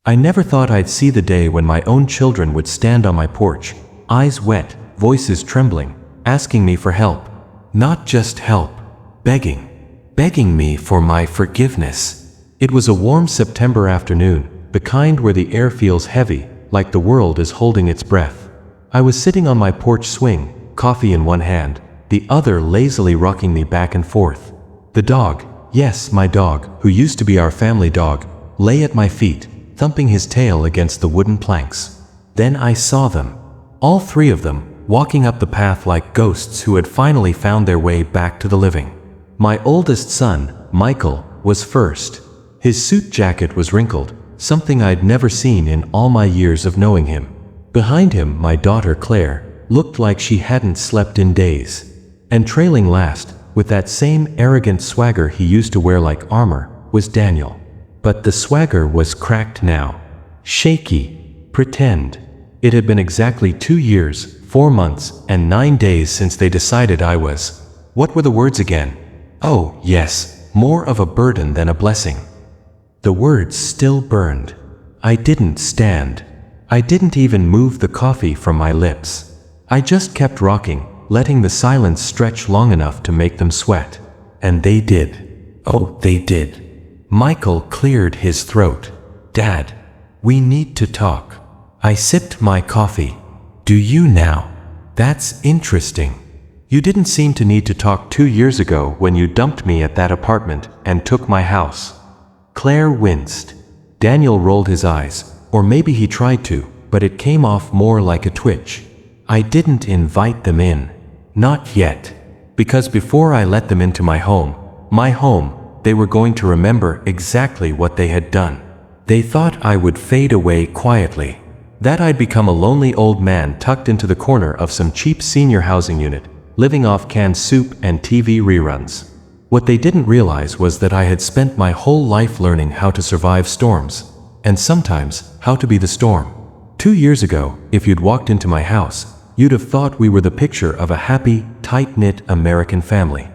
I never thought I'd see the day when my own children would stand on my porch, eyes wet, voices trembling, asking me for help. Not just help, begging me for my forgiveness. It was a warm September afternoon, the kind where the air feels heavy, like the world is holding its breath. I was sitting on my porch swing, coffee in one hand, the other lazily rocking me back and forth. The dog, yes, my dog, who used to be our family dog, lay at my feet, thumping his tail against the wooden planks. Then I saw them, all three of them, walking up the path like ghosts who had finally found their way back to the living. My oldest son, Michael, was first. His suit jacket was wrinkled, something I'd never seen in all my years of knowing him. Behind him, my daughter Claire looked like she hadn't slept in days. And trailing last, with that same arrogant swagger he used to wear like armor, was Daniel. But the swagger was cracked now. Shaky. Pretend. It had been exactly 2 years, 4 months, and 9 days since they decided I was… What were the words again? Oh, yes, more of a burden than a blessing. The words still burned. I didn't stand. I didn't even move the coffee from my lips. I just kept rocking, letting the silence stretch long enough to make them sweat. And they did. Oh, they did. Michael cleared his throat. Dad, we need to talk. I sipped my coffee. Do you now? That's interesting. You didn't seem to need to talk 2 years ago when you dumped me at that apartment and took my house. Claire winced. Daniel rolled his eyes, or maybe he tried to, but it came off more like a twitch. I didn't invite them in. Not yet. Because before I let them into my home, they were going to remember exactly what they had done. They thought I would fade away quietly. That I'd become a lonely old man tucked into the corner of some cheap senior housing unit, living off canned soup and TV reruns. What they didn't realize was that I had spent my whole life learning how to survive storms, and sometimes how to be the storm. 2 years ago, if you'd walked into my house, you'd have thought we were the picture of a happy, tight-knit American family.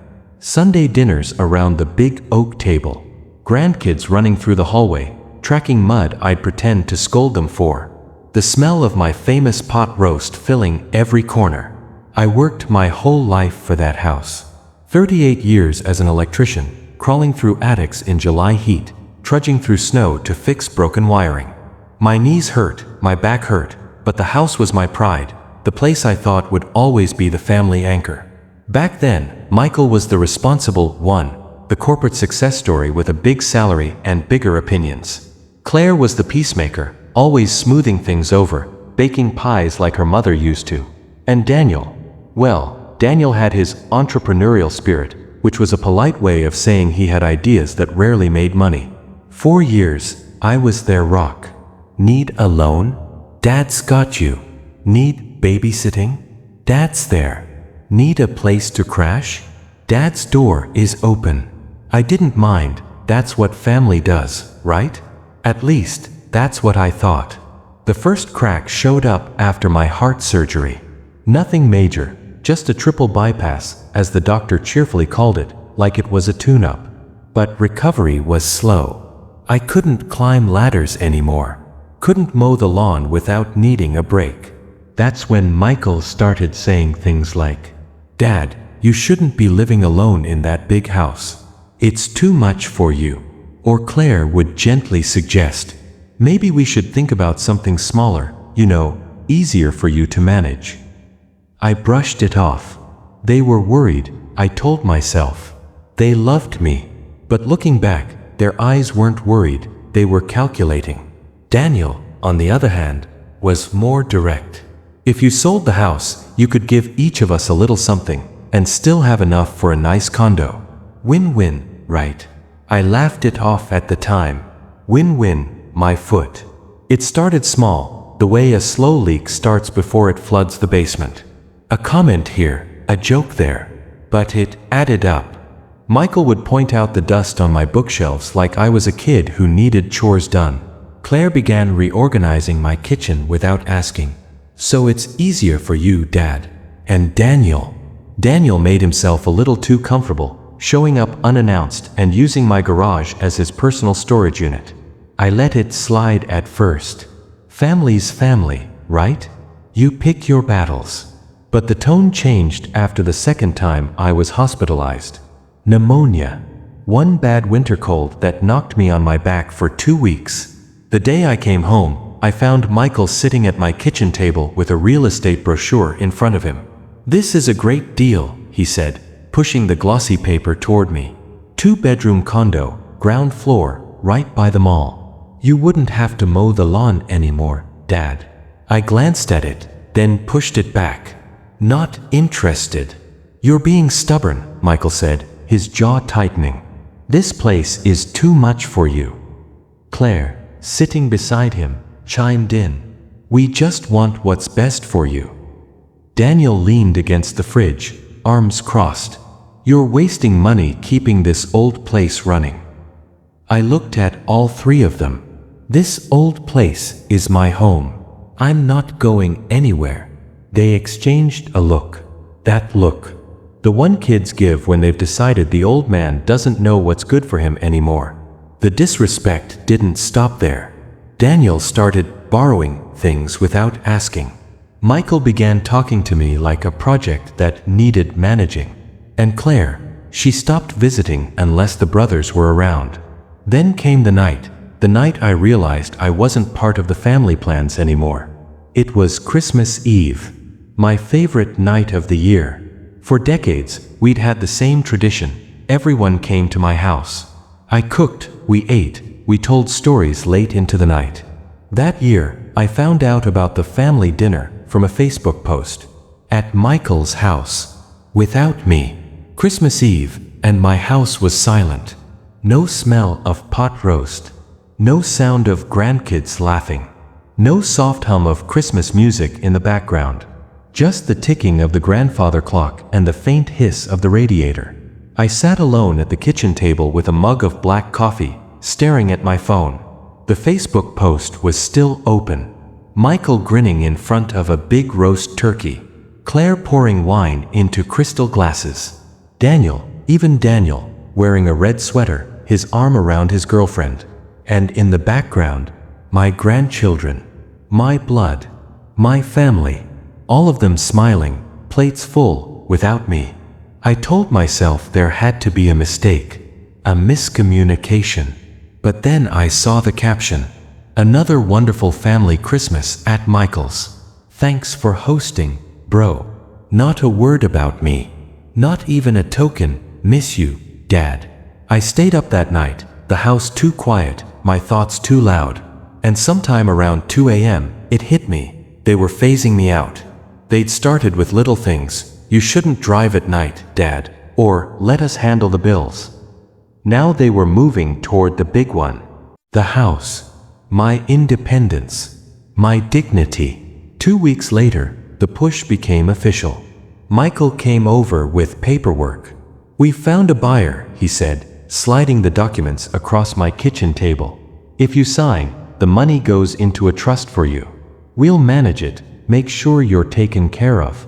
Sunday dinners around the big oak table. Grandkids running through the hallway, tracking mud I'd pretend to scold them for. The smell of my famous pot roast filling every corner. I worked my whole life for that house. 38 years as an electrician, crawling through attics in July heat, trudging through snow to fix broken wiring. My knees hurt, my back hurt, but the house was my pride, the place I thought would always be the family anchor. Back then, Michael was the responsible one, the corporate success story with a big salary and bigger opinions. Claire was the peacemaker, always smoothing things over, baking pies like her mother used to. And Daniel, well, Daniel had his entrepreneurial spirit, which was a polite way of saying he had ideas that rarely made money. 4 years, I was their rock. Need a loan? Dad's got you. Need babysitting? Dad's there. Need a place to crash? Dad's door is open. I didn't mind, that's what family does, right? At least, that's what I thought. The first crack showed up after my heart surgery. Nothing major, just a triple bypass, as the doctor cheerfully called it, like it was a tune-up. But recovery was slow. I couldn't climb ladders anymore. Couldn't mow the lawn without needing a break. That's when Michael started saying things like, Dad, you shouldn't be living alone in that big house. It's too much for you. Or Claire would gently suggest, maybe we should think about something smaller, easier for you to manage. I brushed it off. They were worried, I told myself. They loved me. But looking back, their eyes weren't worried, they were calculating. Daniel, on the other hand, was more direct. If you sold the house, you could give each of us a little something, and still have enough for a nice condo. Win-win, right? I laughed it off at the time. Win-win, my foot. It started small, the way a slow leak starts before it floods the basement. A comment here, a joke there. But it added up. Michael would point out the dust on my bookshelves like I was a kid who needed chores done. Claire began reorganizing my kitchen without asking. So it's easier for you, Dad. And Daniel. Daniel made himself a little too comfortable, showing up unannounced and using my garage as his personal storage unit. I let it slide at first. Family's family, right? You pick your battles. But the tone changed after the second time I was hospitalized. Pneumonia. One bad winter cold that knocked me on my back for 2 weeks. The day I came home, I found Michael sitting at my kitchen table with a real estate brochure in front of him. "This is a great deal," he said, pushing the glossy paper toward me. 2-bedroom condo, ground floor, right by the mall. "You wouldn't have to mow the lawn anymore, Dad." I glanced at it, then pushed it back. "Not interested." "You're being stubborn," Michael said, his jaw tightening. "This place is too much for you." Claire, sitting beside him, chimed in. "We just want what's best for you." Daniel leaned against the fridge, arms crossed. "You're wasting money keeping this old place running." I looked at all three of them. "This old place is my home. I'm not going anywhere." They exchanged a look. That look. The one kids give when they've decided the old man doesn't know what's good for him anymore. The disrespect didn't stop there. Daniel started borrowing things without asking. Michael began talking to me like a project that needed managing. And Claire, she stopped visiting unless the brothers were around. Then came the night I realized I wasn't part of the family plans anymore. It was Christmas Eve, my favorite night of the year. For decades, we'd had the same tradition. Everyone came to my house. I cooked, we ate, we told stories late into the night. That year, I found out about the family dinner from a Facebook post. At Michael's house. Without me. Christmas Eve, and my house was silent. No smell of pot roast. No sound of grandkids laughing. No soft hum of Christmas music in the background. Just the ticking of the grandfather clock and the faint hiss of the radiator. I sat alone at the kitchen table with a mug of black coffee, staring at my phone. The Facebook post was still open. Michael grinning in front of a big roast turkey. Claire pouring wine into crystal glasses. Daniel, even Daniel, wearing a red sweater, his arm around his girlfriend. And in the background, my grandchildren, my blood, my family. All of them smiling, plates full, without me. I told myself there had to be a mistake, a miscommunication. But then I saw the caption. "Another wonderful family Christmas at Michael's. Thanks for hosting, bro." Not a word about me. Not even a token, "Miss you, Dad." I stayed up that night, the house too quiet, my thoughts too loud. And sometime around 2 a.m., it hit me. They were phasing me out. They'd started with little things. "You shouldn't drive at night, Dad," or "Let us handle the bills." Now they were moving toward the big one. The house. My independence. My dignity. 2 weeks later, the push became official. Michael came over with paperwork. "We found a buyer," he said, sliding the documents across my kitchen table. "If you sign, the money goes into a trust for you. We'll manage it, make sure you're taken care of."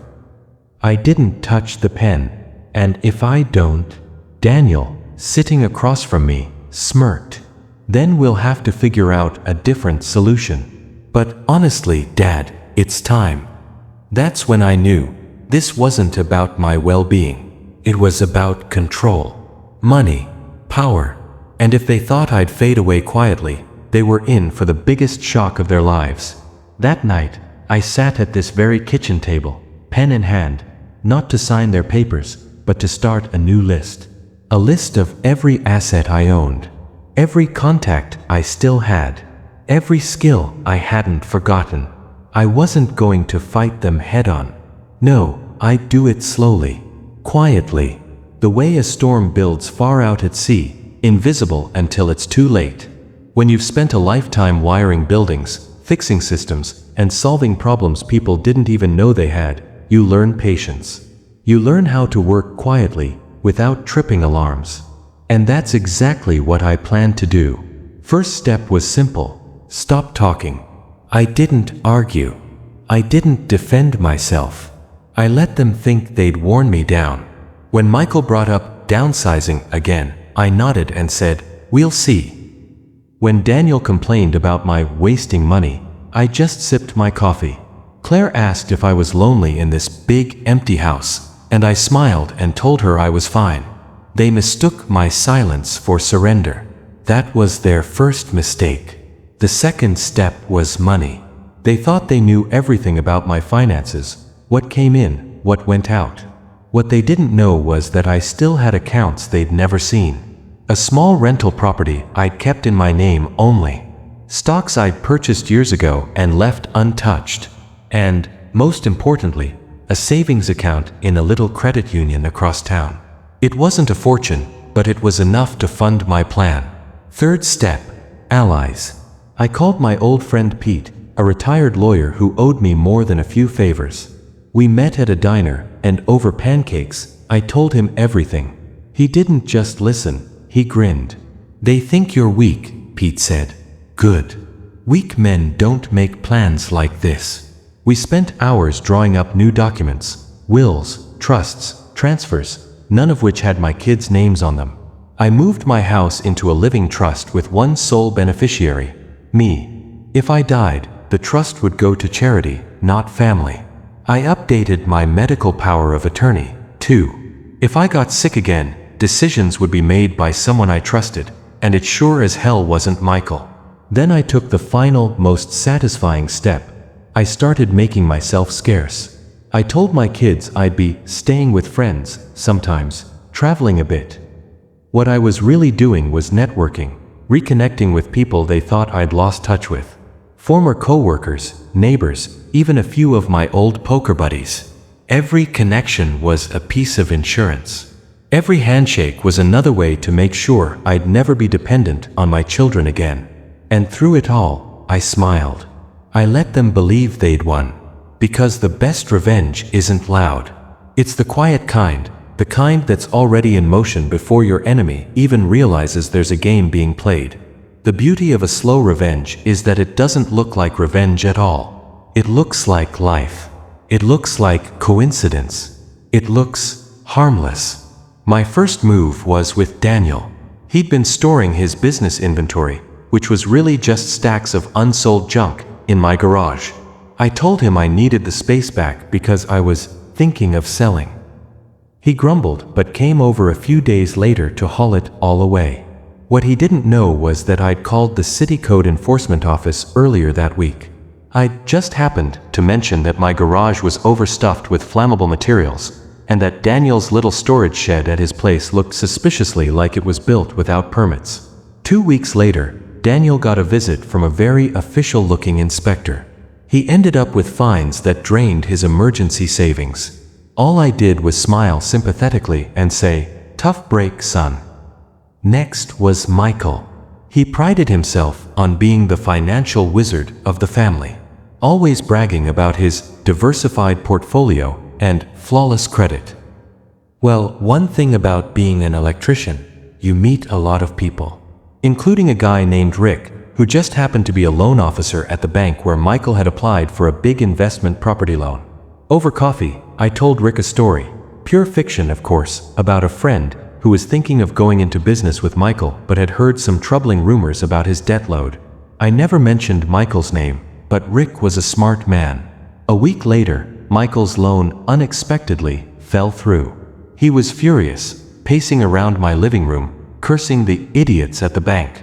I didn't touch the pen. "And if I don't?" Daniel, sitting across from me, smirked. "Then we'll have to figure out a different solution." "But honestly, Dad, it's time." That's when I knew this wasn't about my well-being. It was about control, money, power. And if they thought I'd fade away quietly, they were in for the biggest shock of their lives. That night, I sat at this very kitchen table, pen in hand, not to sign their papers, but to start a new list. A list of every asset I owned, every contact I still had, every skill I hadn't forgotten. I wasn't going to fight them head-on. No, I'd do it slowly, quietly, the way a storm builds far out at sea, invisible until it's too late. When you've spent a lifetime wiring buildings, fixing systems, and solving problems people didn't even know they had, you learn patience. You learn how to work quietly, without tripping alarms. And that's exactly what I planned to do. First step was simple. Stop talking. I didn't argue. I didn't defend myself. I let them think they'd worn me down. When Michael brought up downsizing again, I nodded and said, "We'll see." When Daniel complained about my wasting money, I just sipped my coffee. Claire asked if I was lonely in this big, empty house, and I smiled and told her I was fine. They mistook my silence for surrender. That was their first mistake. The second step was money. They thought they knew everything about my finances, what came in, what went out. What they didn't know was that I still had accounts they'd never seen. A small rental property I'd kept in my name only. Stocks I'd purchased years ago and left untouched. And, most importantly, a savings account in a little credit union across town. It wasn't a fortune, but it was enough to fund my plan. Third step, allies. I called my old friend Pete, a retired lawyer who owed me more than a few favors. We met at a diner, and over pancakes, I told him everything. He didn't just listen, he grinned. "They think you're weak," Pete said. "Good. Weak men don't make plans like this." We spent hours drawing up new documents, wills, trusts, transfers, none of which had my kids' names on them. I moved my house into a living trust with one sole beneficiary, me. If I died, the trust would go to charity, not family. I updated my medical power of attorney, too. If I got sick again, decisions would be made by someone I trusted, and it sure as hell wasn't Michael. Then I took the final, most satisfying step. I started making myself scarce. I told my kids I'd be staying with friends, sometimes, traveling a bit. What I was really doing was networking, reconnecting with people they thought I'd lost touch with. Former coworkers, neighbors, even a few of my old poker buddies. Every connection was a piece of insurance. Every handshake was another way to make sure I'd never be dependent on my children again. And through it all, I smiled. I let them believe they'd won. Because the best revenge isn't loud. It's the quiet kind, the kind that's already in motion before your enemy even realizes there's a game being played. The beauty of a slow revenge is that it doesn't look like revenge at all. It looks like life. It looks like coincidence. It looks harmless. My first move was with Daniel. He'd been storing his business inventory, which was really just stacks of unsold junk, in my garage. I told him I needed the space back because I was thinking of selling. He grumbled but came over a few days later to haul it all away. What he didn't know was that I'd called the city code enforcement office earlier that week. I'd just happened to mention that my garage was overstuffed with flammable materials, and that Daniel's little storage shed at his place looked suspiciously like it was built without permits. 2 weeks later, Daniel got a visit from a very official-looking inspector. He ended up with fines that drained his emergency savings. All I did was smile sympathetically and say, "Tough break, son." Next was Michael. He prided himself on being the financial wizard of the family, always bragging about his diversified portfolio and flawless credit. Well, one thing about being an electrician, you meet a lot of people. Including a guy named Rick, who just happened to be a loan officer at the bank where Michael had applied for a big investment property loan. Over coffee, I told Rick a story, pure fiction of course, about a friend who was thinking of going into business with Michael but had heard some troubling rumors about his debt load. I never mentioned Michael's name, but Rick was a smart man. A week later, Michael's loan unexpectedly fell through. He was furious, pacing around my living room, cursing the idiots at the bank.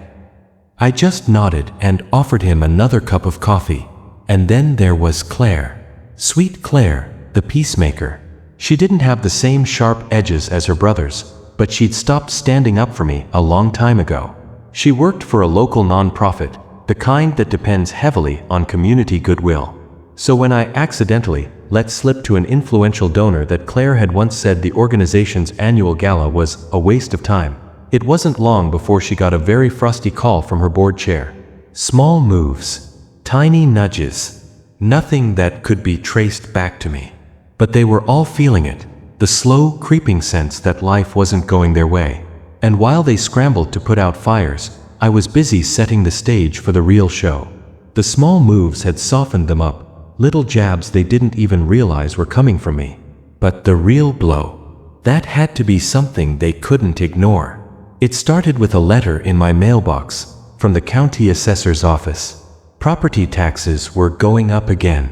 I just nodded and offered him another cup of coffee. And then there was Claire. Sweet Claire, the peacemaker. She didn't have the same sharp edges as her brothers, but she'd stopped standing up for me a long time ago. She worked for a local nonprofit, the kind that depends heavily on community goodwill. So when I accidentally let slip to an influential donor that Claire had once said the organization's annual gala was a waste of time, it wasn't long before she got a very frosty call from her board chair. Small moves, tiny nudges, nothing that could be traced back to me. But they were all feeling it, the slow, creeping sense that life wasn't going their way. And while they scrambled to put out fires, I was busy setting the stage for the real show. The small moves had softened them up, little jabs they didn't even realize were coming from me. But the real blow, that had to be something they couldn't ignore. It started with a letter in my mailbox, from the county assessor's office. Property taxes were going up again.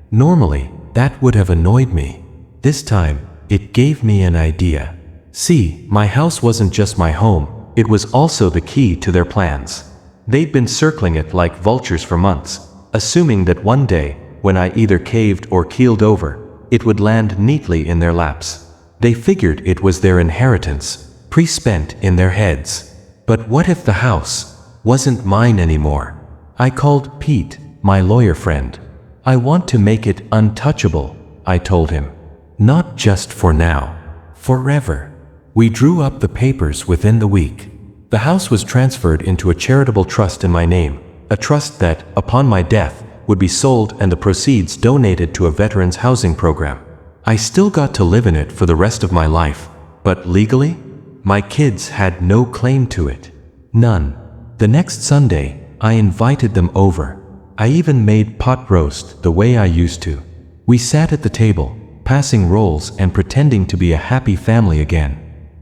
Normally, that would have annoyed me. This time, it gave me an idea. See, my house wasn't just my home, it was also the key to their plans. They'd been circling it like vultures for months, assuming that one day, when I either caved or keeled over, it would land neatly in their laps. They figured it was their inheritance, pre-spent in their heads. But what if the house wasn't mine anymore? I called Pete, my lawyer friend. I want to make it untouchable, I told him. Not just for now, forever. We drew up the papers within the week. The house was transferred into a charitable trust in my name, a trust that, upon my death, would be sold and the proceeds donated to a veterans housing program. I still got to live in it for the rest of my life, but legally, my kids had no claim to it. None. The next Sunday, I invited them over. I even made pot roast the way I used to. We sat at the table, passing rolls and pretending to be a happy family again.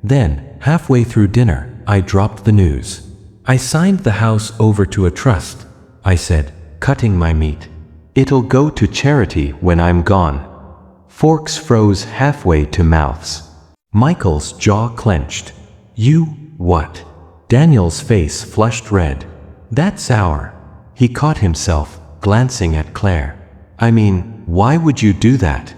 Then, halfway through dinner, I dropped the news. I signed the house over to a trust, I said, cutting my meat. It'll go to charity when I'm gone. Forks froze halfway to mouths. Michael's jaw clenched. You, what? Daniel's face flushed red. That's our. He caught himself, glancing at Claire. I mean, why would you do that?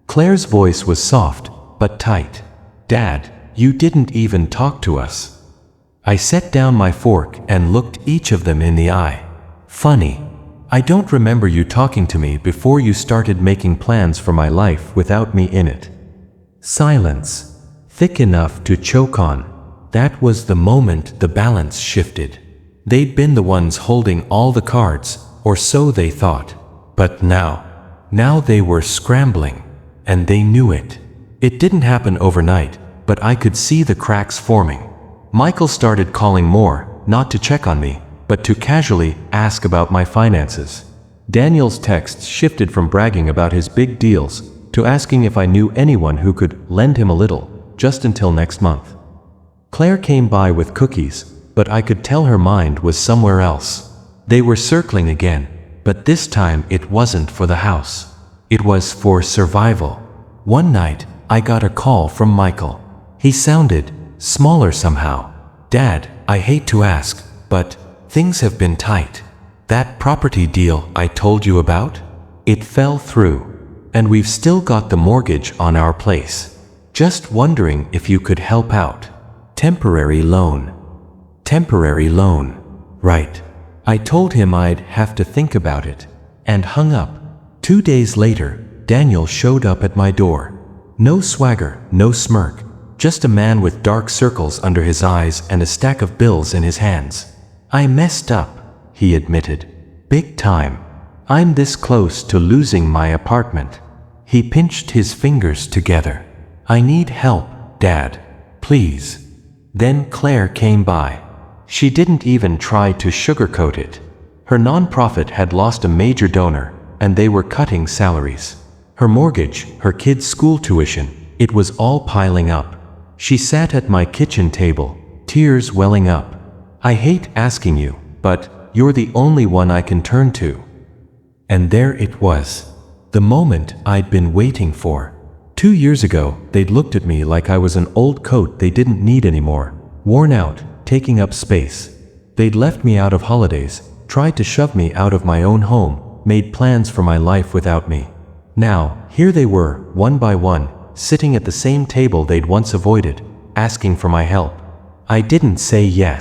Claire's voice was soft, but tight. Dad, you didn't even talk to us. I set down my fork and looked each of them in the eye. Funny. I don't remember you talking to me before you started making plans for my life without me in it. Silence. Thick enough to choke on. That was the moment the balance shifted. They'd been the ones holding all the cards, or so they thought. But now they were scrambling. And they knew it. It didn't happen overnight, but I could see the cracks forming. Michael started calling more, not to check on me, but to casually ask about my finances. Daniel's texts shifted from bragging about his big deals to asking if I knew anyone who could lend him a little, just until next month. Claire came by with cookies, but I could tell her mind was somewhere else. They were circling again, but this time it wasn't for the house. It was for survival. One night, I got a call from Michael. He sounded smaller somehow. Dad, I hate to ask, but things have been tight. That property deal I told you about? It fell through, and we've still got the mortgage on our place. Just wondering if you could help out. Temporary loan. Temporary loan. Right. I told him I'd have to think about it, and hung up. 2 days later, Daniel showed up at my door. No swagger, no smirk, just a man with dark circles under his eyes and a stack of bills in his hands. I messed up, he admitted. Big time. I'm this close to losing my apartment. He pinched his fingers together. I need help, Dad. Please. Then Claire came by. She didn't even try to sugarcoat it. Her nonprofit had lost a major donor, and they were cutting salaries. Her mortgage, her kids' school tuition, it was all piling up. She sat at my kitchen table, tears welling up. I hate asking you, but you're the only one I can turn to. And there it was. The moment I'd been waiting for. 2 years ago, they'd looked at me like I was an old coat they didn't need anymore, worn out, taking up space. They'd left me out of holidays, tried to shove me out of my own home, made plans for my life without me. Now, here they were, one by one, sitting at the same table they'd once avoided, asking for my help. I didn't say yes.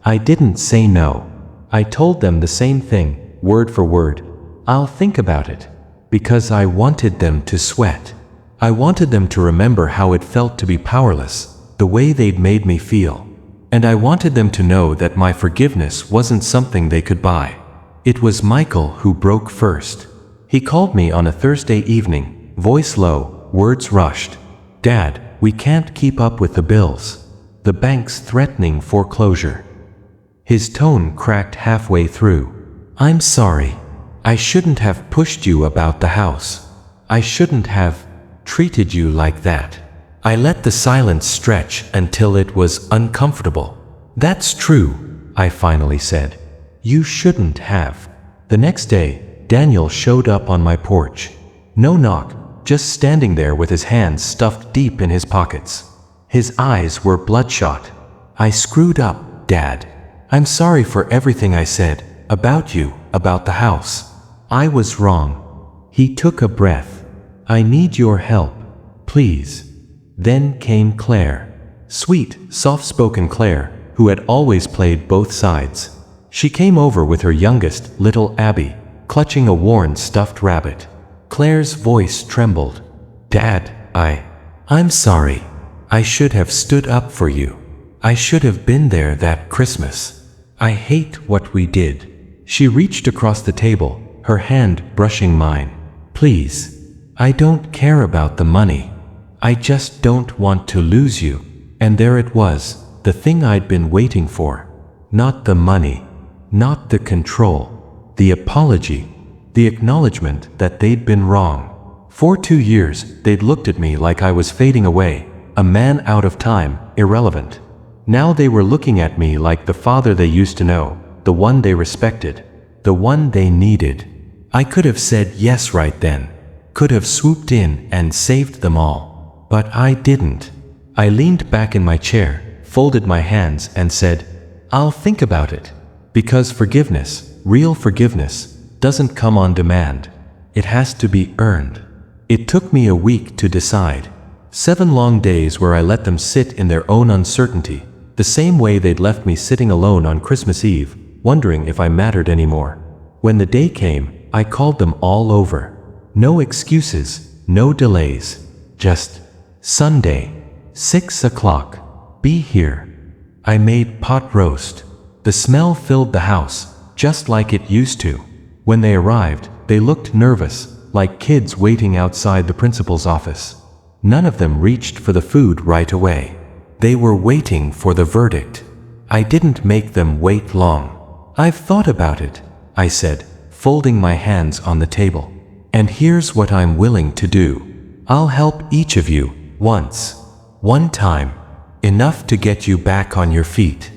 I didn't say no. I told them the same thing, word for word. I'll think about it. Because I wanted them to sweat. I wanted them to remember how it felt to be powerless, the way they'd made me feel. And I wanted them to know that my forgiveness wasn't something they could buy. It was Michael who broke first. He called me on a Thursday evening, voice low, words rushed. Dad, we can't keep up with the bills. The bank's threatening foreclosure. His tone cracked halfway through. I'm sorry. I shouldn't have pushed you about the house. I shouldn't have treated you like that. I let the silence stretch until it was uncomfortable. That's true. I finally said. You shouldn't have. The next day, Daniel showed up on my porch. No knock, just standing there with his hands stuffed deep in his pockets. His eyes were bloodshot. I screwed up, Dad. I'm sorry for everything I said, about you, about the house. I was wrong. He took a breath. I need your help, please. Then came Claire. Sweet, soft-spoken Claire, who had always played both sides. She came over with her youngest, little Abby, clutching a worn stuffed rabbit. Claire's voice trembled. Dad, I'm sorry. I should have stood up for you. I should have been there that Christmas. I hate what we did. She reached across the table, her hand brushing mine. Please. I don't care about the money. I just don't want to lose you. And there it was, the thing I'd been waiting for. Not the money. Not the control. The apology. The acknowledgement that they'd been wrong. For 2 years, they'd looked at me like I was fading away, a man out of time, irrelevant. Now they were looking at me like the father they used to know, the one they respected, the one they needed. I could have said yes right then, could have swooped in and saved them all. But I didn't. I leaned back in my chair, folded my hands and said, I'll think about it. Because forgiveness, real forgiveness, doesn't come on demand. It has to be earned. It took me a week to decide. 7 long days where I let them sit in their own uncertainty, the same way they'd left me sitting alone on Christmas Eve, wondering if I mattered anymore. When the day came, I called them all over. No excuses, no delays. Just, Sunday, 6 o'clock. Be here. I made pot roast. The smell filled the house, just like it used to. When they arrived, they looked nervous, like kids waiting outside the principal's office. None of them reached for the food right away. They were waiting for the verdict. I didn't make them wait long. I've thought about it, I said, folding my hands on the table. And here's what I'm willing to do. I'll help each of you, once. One time. Enough to get you back on your feet.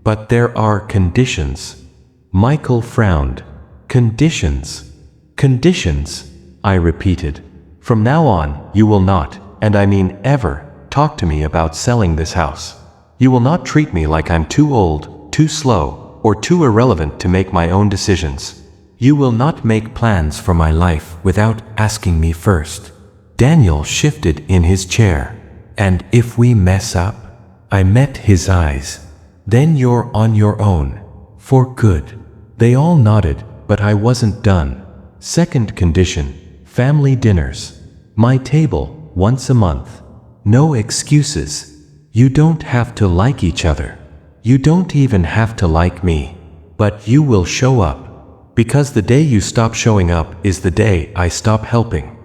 But there are conditions. Michael frowned. Conditions. Conditions, I repeated. From now on, you will not, and I mean ever, talk to me about selling this house. You will not treat me like I'm too old, too slow, or too irrelevant to make my own decisions. You will not make plans for my life without asking me first. Daniel shifted in his chair. And if we mess up? I met his eyes. Then you're on your own. For good. They all nodded, but I wasn't done. Second condition, family dinners. My table, once a month. No excuses. You don't have to like each other. You don't even have to like me. But you will show up. Because the day you stop showing up is the day I stop helping.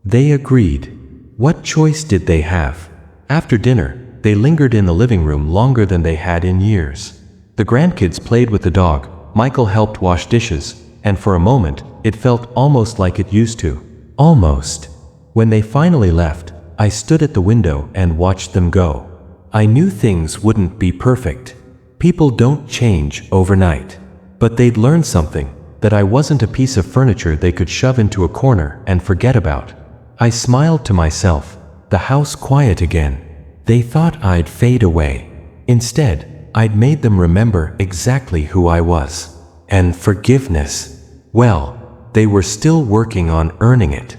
They agreed. What choice did they have? After dinner, they lingered in the living room longer than they had in years. The grandkids played with the dog, Michael helped wash dishes, and for a moment, it felt almost like it used to. Almost. When they finally left, I stood at the window and watched them go. I knew things wouldn't be perfect. People don't change overnight. But they'd learned something, that I wasn't a piece of furniture they could shove into a corner and forget about. I smiled to myself, the house quiet again. They thought I'd fade away. Instead, I'd made them remember exactly who I was. And forgiveness, well, they were still working on earning it.